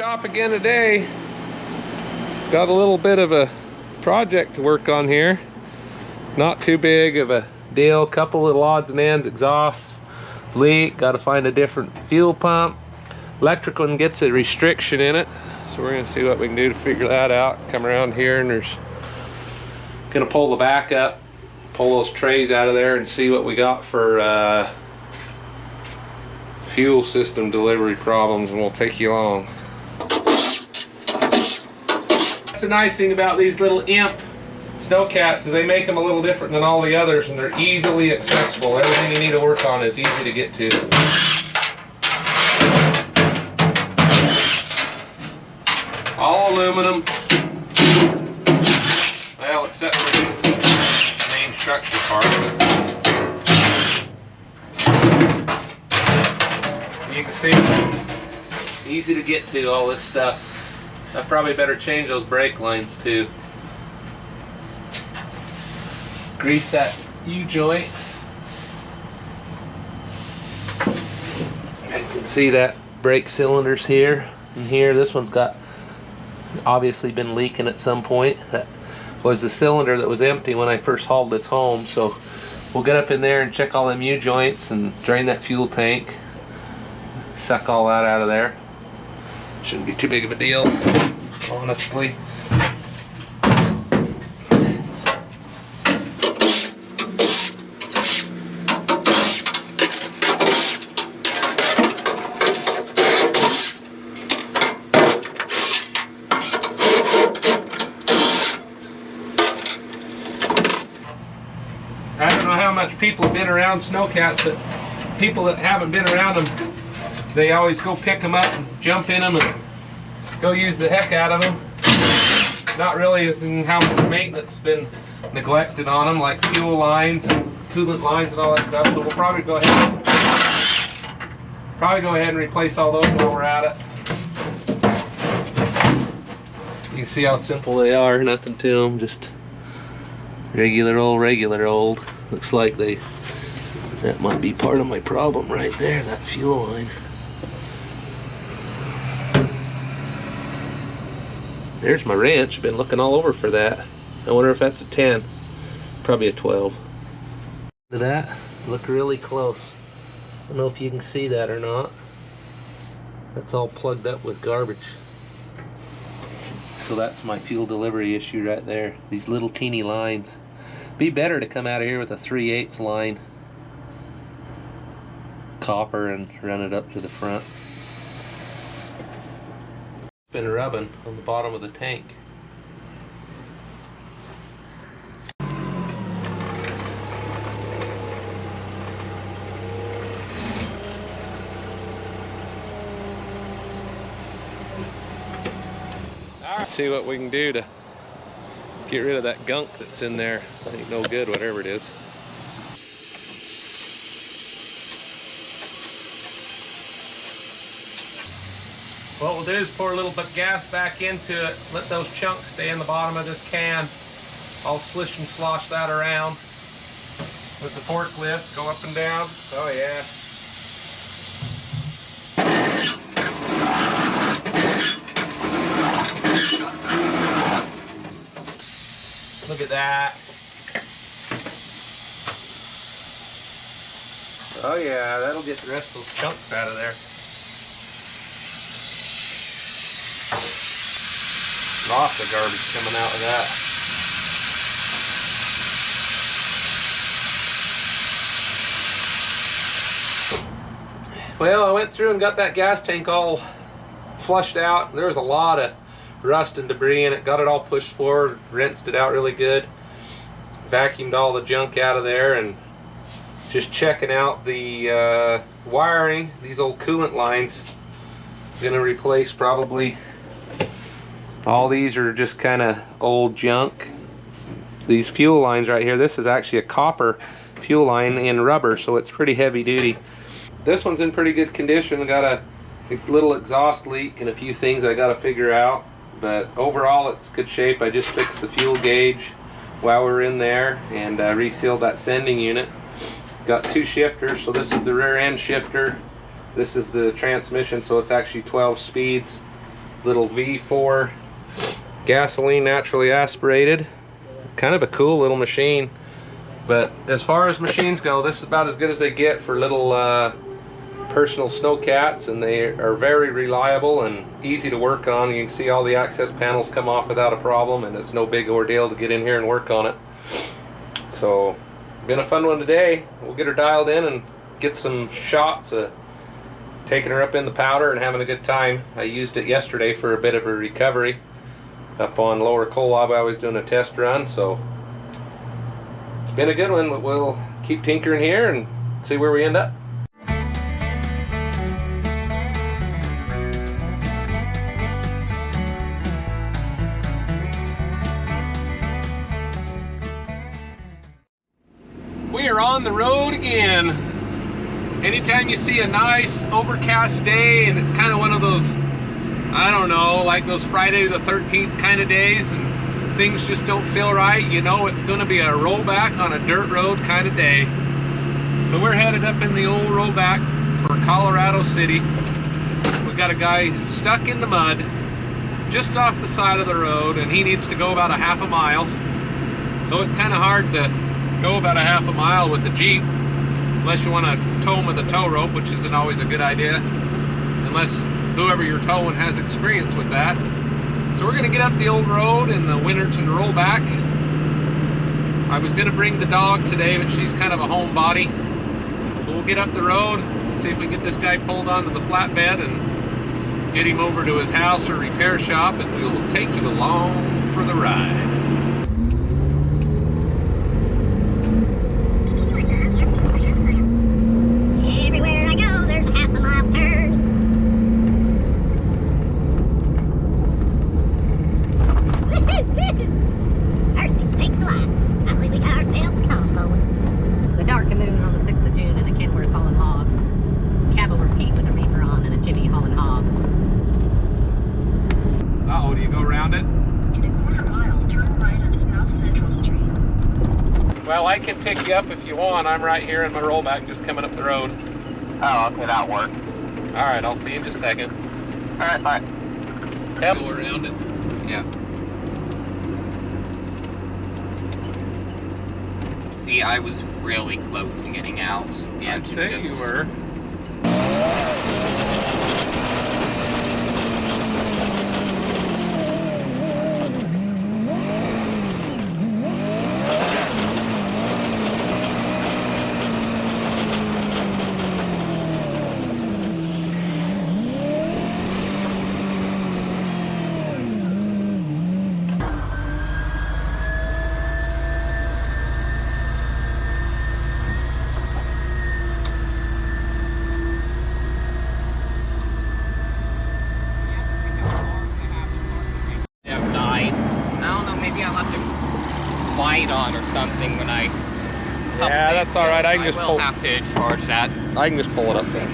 shop again today. Got a little bit of a project to work on here. Not too big of a deal. Couple little odds and ends. Exhaust leak. Got to find a different fuel pump. Electric one gets a restriction in it, so we're gonna see what we can do to figure that out. Come around here and there's gonna pull the back up, pull those trays out of there, and see what we got for fuel system delivery problems, and we'll take you along. That's the nice thing about these little imp snowcats is they make them a little different than all the others, and they're easily accessible. Everything you need to work on is easy to get to. All aluminum. Well, except for the main structure part of it. You can see, easy to get to, all this stuff. I probably better change those brake lines too. Grease that U-joint. You can see that brake cylinders here and here. This one's got obviously been leaking at some point. That was the cylinder that was empty when I first hauled this home. So we'll get up in there and check all them U-joints and drain that fuel tank. Suck all that out of there. Shouldn't be too big of a deal, honestly. I don't know how much people have been around snowcats, but people that haven't been around them, they always go pick them up and jump in them and go use the heck out of them. Not really as in how much maintenance has been neglected on them, like fuel lines and coolant lines and all that stuff. So we'll probably go ahead and replace all those while we're at it. You can see how simple they are. Nothing to them, just regular old. Looks like that might be part of my problem right there, that fuel line. There's my wrench. Been looking all over for that. I wonder if that's a 10. Probably a 12. Look at that. Look really close. I don't know if you can see that or not. That's all plugged up with garbage. So that's my fuel delivery issue right there. These little teeny lines. Be better to come out of here with a 3/8 line. Copper and run it up to the front. Been rubbing on the bottom of the tank. Let's see what we can do to get rid of that gunk that's in there. Ain't no good, whatever it is. What we'll do is pour a little bit of gas back into it, let those chunks stay in the bottom of this can. I'll slish and slosh that around with the forklift, go up and down. Oh yeah. Look at that. Oh yeah, that'll get the rest of those chunks out of there. Lots of garbage coming out of that. Well, I went through and got that gas tank all flushed out. There was a lot of rust and debris in it. Got it all pushed forward, rinsed it out really good, vacuumed all the junk out of there, and just checking out the wiring. These old coolant lines. I'm gonna replace probably. All these are just kind of old junk. These fuel lines right here, this is actually a copper fuel line in rubber, so it's pretty heavy duty. This one's in pretty good condition. Got a little exhaust leak and a few things I got to figure out, but overall it's good shape. I just fixed the fuel gauge while we were in there and resealed that sending unit. Got two shifters, so this is the rear end shifter. This is the transmission, so it's actually 12 speeds. little V4 gasoline naturally aspirated. Kind of a cool little machine. But as far as machines go, this is about as good as they get for little personal snowcats, and they are very reliable and easy to work on. You can see all the access panels come off without a problem, and it's no big ordeal to get in here and work on it. So, been a fun one today. We'll get her dialed in and get some shots of taking her up in the powder and having a good time. I used it yesterday for a bit of a recovery up on Lower Colab. I was doing a test run, so it's been a good one. But we'll keep tinkering here and see where we end up. We are on the road again. Anytime you see a nice overcast day and it's kind of one of those, I don't know, like those Friday the 13th kind of days, and things just don't feel right, you know it's going to be a rollback on a dirt road kind of day. So we're headed up in the old rollback for Colorado City. We got a guy stuck in the mud just off the side of the road, and he needs to go about a half a mile. So it's kind of hard to go about a half a mile with the Jeep unless you want to tow him with a tow rope, which isn't always a good idea unless whoever you're towing has experience with that. So we're going to get up the old road in the Winterton rollback. I was going to bring the dog today, but she's kind of a homebody. So we'll get up the road, see if we can get this guy pulled onto the flatbed and get him over to his house or repair shop, and we'll take you along for the ride. Well, I can pick you up if you want. I'm right here in my rollback, just coming up the road. Oh, okay, that works. All right, I'll see you in just a second. All right, bye. Yep. Go around it. Yeah. See, I was really close to getting out. I'd say you were. Light on or something when I. Yeah, that's all right. I can just pull. I will have to charge that. I can just pull it up there.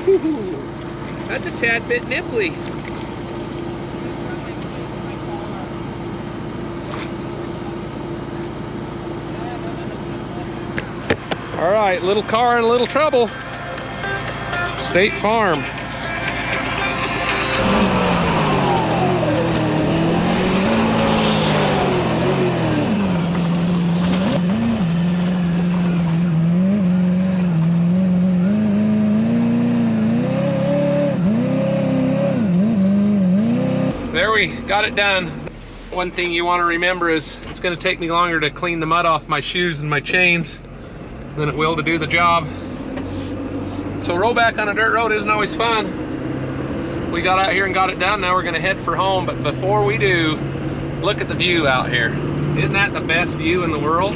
Ooh, that's a tad bit nipply. All right, little car in a little trouble. State Farm. There we got it done. One thing you want to remember is it's going to take me longer to clean the mud off my shoes and my chains than it will to do the job. So rollback on a dirt road isn't always fun. We got out here and got it done. Now we're going to head for home, but before we do, look at the view out here. Isn't that the best view in the world?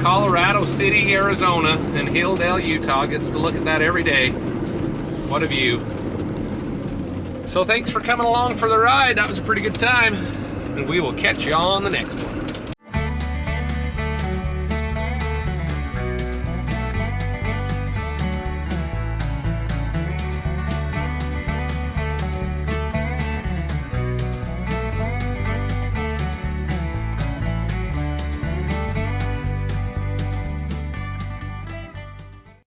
Colorado City, Arizona, and Hilldale, Utah gets to look at that every day. What a view. So thanks for coming along for the ride. That was a pretty good time. And we will catch you on the next one.